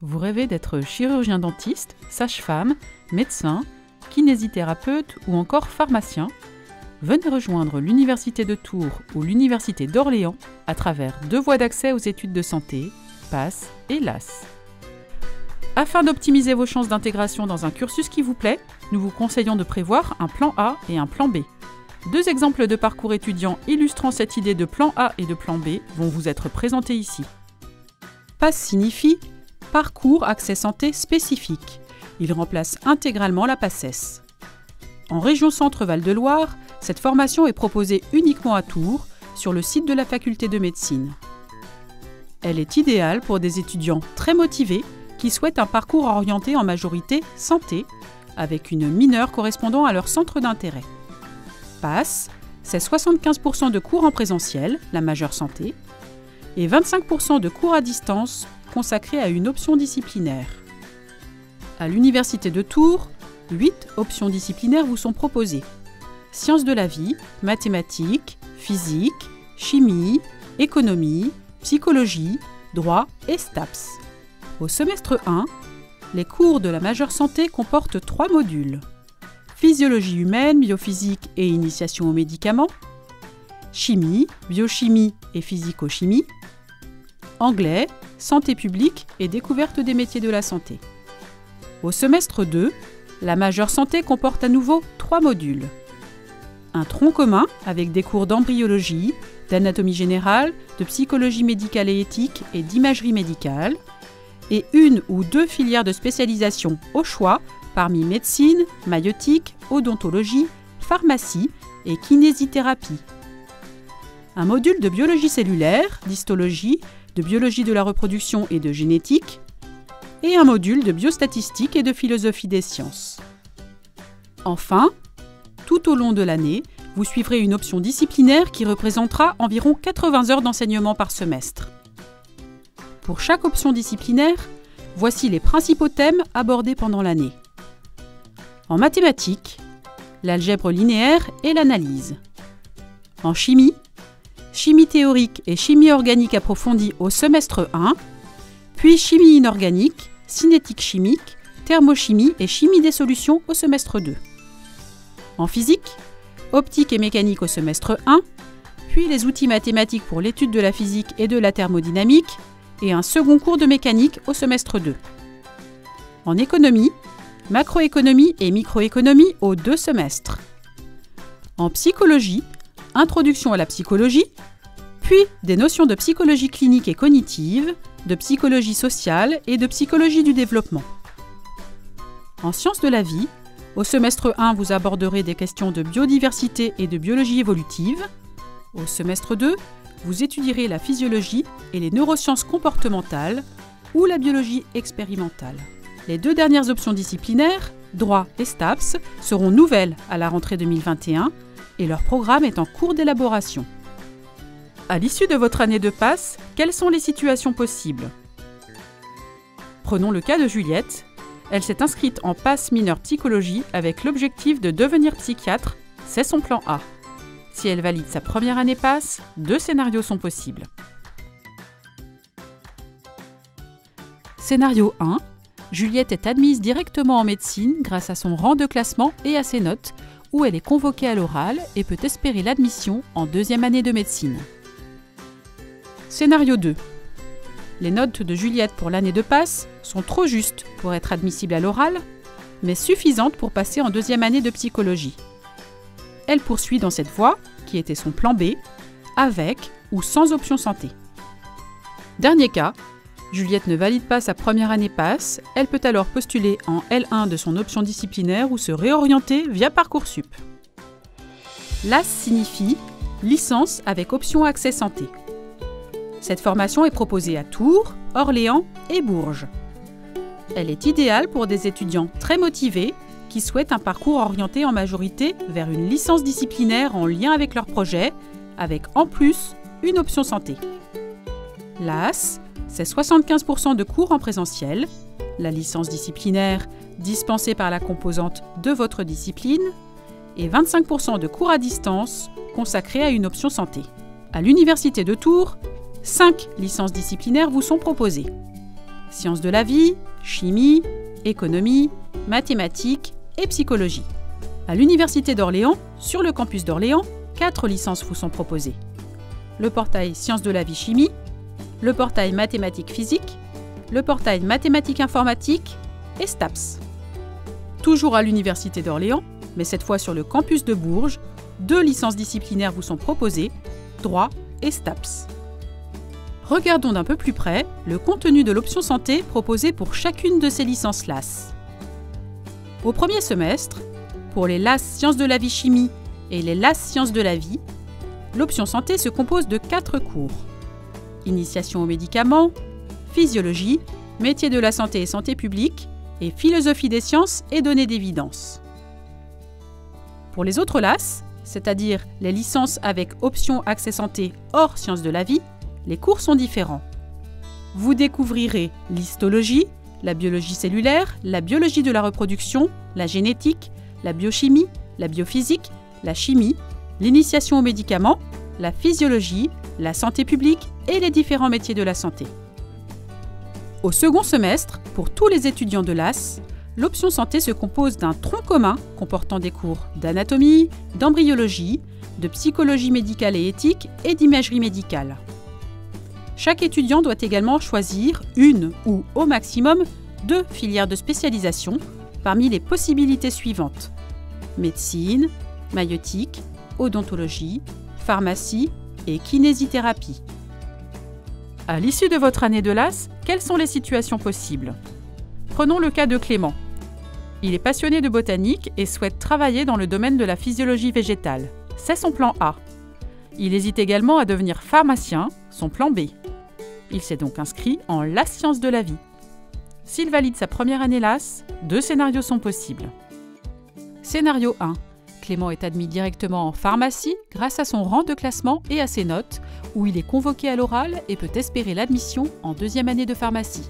Vous rêvez d'être chirurgien-dentiste, sage-femme, médecin, kinésithérapeute ou encore pharmacien? Venez rejoindre l'Université de Tours ou l'Université d'Orléans à travers 2 voies d'accès aux études de santé, PASS et LAS. Afin d'optimiser vos chances d'intégration dans un cursus qui vous plaît, nous vous conseillons de prévoir un plan A et un plan B. 2 exemples de parcours étudiants illustrant cette idée de plan A et de plan B vont vous être présentés ici. PASS signifie Parcours Accès Santé Spécifique. Il remplace intégralement la PACES. En région Centre-Val de Loire, cette formation est proposée uniquement à Tours, sur le site de la faculté de médecine. Elle est idéale pour des étudiants très motivés qui souhaitent un parcours orienté en majorité santé, avec une mineure correspondant à leur centre d'intérêt. PASS, c'est 75% de cours en présentiel, la majeure santé, et 25% de cours à distance consacrés à une option disciplinaire. À l'Université de Tours, 8 options disciplinaires vous sont proposées. Sciences de la vie, mathématiques, physique, chimie, économie, psychologie, droit et STAPS. Au semestre 1, les cours de la majeure santé comportent 3 modules. Physiologie humaine, biophysique et initiation aux médicaments, chimie, biochimie et physico-chimie, anglais, santé publique et découverte des métiers de la santé. Au semestre 2, la majeure santé comporte à nouveau 3 modules. Un tronc commun avec des cours d'embryologie, d'anatomie générale, de psychologie médicale et éthique et d'imagerie médicale, et 1 ou 2 filières de spécialisation au choix parmi médecine, maïeutique, odontologie, pharmacie et kinésithérapie. Un module de biologie cellulaire, d'histologie, de biologie de la reproduction et de génétique, et un module de biostatistique et de philosophie des sciences. Enfin, tout au long de l'année, vous suivrez une option disciplinaire qui représentera environ 80 heures d'enseignement par semestre. Pour chaque option disciplinaire, voici les principaux thèmes abordés pendant l'année. En mathématiques, l'algèbre linéaire et l'analyse. En chimie, chimie théorique et chimie organique approfondie au semestre 1, puis chimie inorganique, cinétique chimique, thermochimie et chimie des solutions au semestre 2. En physique, optique et mécanique au semestre 1, puis les outils mathématiques pour l'étude de la physique et de la thermodynamique, et un second cours de mécanique au semestre 2. En économie, macroéconomie et microéconomie aux 2 semestres. En psychologie, introduction à la psychologie, puis des notions de psychologie clinique et cognitive, de psychologie sociale et de psychologie du développement. En sciences de la vie, au semestre 1, vous aborderez des questions de biodiversité et de biologie évolutive. Au semestre 2, vous étudierez la physiologie et les neurosciences comportementales ou la biologie expérimentale. Les 2 dernières options disciplinaires, droit et STAPS, seront nouvelles à la rentrée 2021 et leur programme est en cours d'élaboration. À l'issue de votre année de PASS, quelles sont les situations possibles? Prenons le cas de Juliette. Elle s'est inscrite en PASS mineure psychologie avec l'objectif de devenir psychiatre, c'est son plan A. Si elle valide sa première année PASS, 2 scénarios sont possibles. Scénario 1. Juliette est admise directement en médecine grâce à son rang de classement et à ses notes, où elle est convoquée à l'oral et peut espérer l'admission en 2e année de médecine. Scénario 2. Les notes de Juliette pour l'année de PASS sont trop justes pour être admissible à l'oral, mais suffisantes pour passer en 2e année de psychologie. Elle poursuit dans cette voie, qui était son plan B, avec ou sans option santé. Dernier cas, Juliette ne valide pas sa première année PASS, elle peut alors postuler en L1 de son option disciplinaire ou se réorienter via Parcoursup. LAS signifie licence avec option accès santé. Cette formation est proposée à Tours, Orléans et Bourges. Elle est idéale pour des étudiants très motivés qui souhaitent un parcours orienté en majorité vers une licence disciplinaire en lien avec leur projet, avec en plus une option santé. LAS, c'est 75% de cours en présentiel, la licence disciplinaire dispensée par la composante de votre discipline, et 25% de cours à distance consacrés à une option santé. À l'Université de Tours, 5 licences disciplinaires vous sont proposées. sciences de la vie, chimie, économie, mathématiques et psychologie. À l'Université d'Orléans, sur le campus d'Orléans, 4 licences vous sont proposées. Le portail Sciences de la vie chimie, le portail mathématiques physique, le portail mathématiques informatique et STAPS. Toujours à l'Université d'Orléans, mais cette fois sur le campus de Bourges, 2 licences disciplinaires vous sont proposées, droit et STAPS. Regardons d'un peu plus près le contenu de l'option santé proposée pour chacune de ces licences LAS. Au premier semestre, pour les LAS Sciences de la vie chimie et les LAS Sciences de la vie, l'option santé se compose de 4 cours. Initiation aux médicaments, physiologie, métiers de la santé et santé publique, et philosophie des sciences et données d'évidence. Pour les autres LAS, c'est-à-dire les licences avec option accès santé hors sciences de la vie, les cours sont différents. Vous découvrirez l'histologie, la biologie cellulaire, la biologie de la reproduction, la génétique, la biochimie, la biophysique, la chimie, l'initiation aux médicaments, la physiologie, la santé publique et les différents métiers de la santé. Au second semestre, pour tous les étudiants de l'AS, l'option santé se compose d'un tronc commun comportant des cours d'anatomie, d'embryologie, de psychologie médicale et éthique et d'imagerie médicale. Chaque étudiant doit également choisir une ou au maximum 2 filières de spécialisation parmi les possibilités suivantes: médecine, maïeutique, odontologie, pharmacie et kinésithérapie. À l'issue de votre année de LAS, quelles sont les situations possibles? Prenons le cas de Clément. Il est passionné de botanique et souhaite travailler dans le domaine de la physiologie végétale. C'est son plan A. Il hésite également à devenir pharmacien, son plan B. Il s'est donc inscrit en LAS Sciences de la vie. S'il valide sa première année LAS, 2 scénarios sont possibles. Scénario 1. Clément est admis directement en pharmacie grâce à son rang de classement et à ses notes, où il est convoqué à l'oral et peut espérer l'admission en 2e année de pharmacie.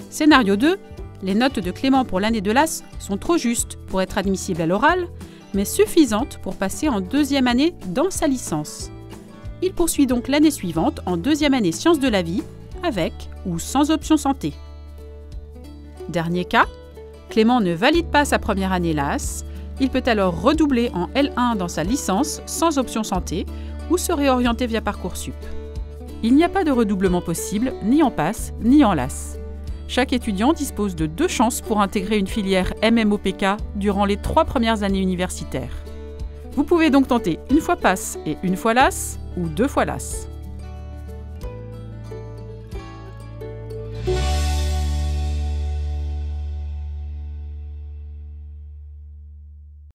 Scénario 2. Les notes de Clément pour l'année de LAS sont trop justes pour être admissibles à l'oral, mais suffisantes pour passer en 2e année dans sa licence. Il poursuit donc l'année suivante en 2e année sciences de la vie, avec ou sans option santé. Dernier cas, Clément ne valide pas sa première année LAS, il peut alors redoubler en L1 dans sa licence sans option santé ou se réorienter via Parcoursup. Il n'y a pas de redoublement possible, ni en PASS, ni en LAS. Chaque étudiant dispose de 2 chances pour intégrer une filière MMOPK durant les 3 premières années universitaires. Vous pouvez donc tenter une fois PASS et une fois LAS, ou 2 fois LAS.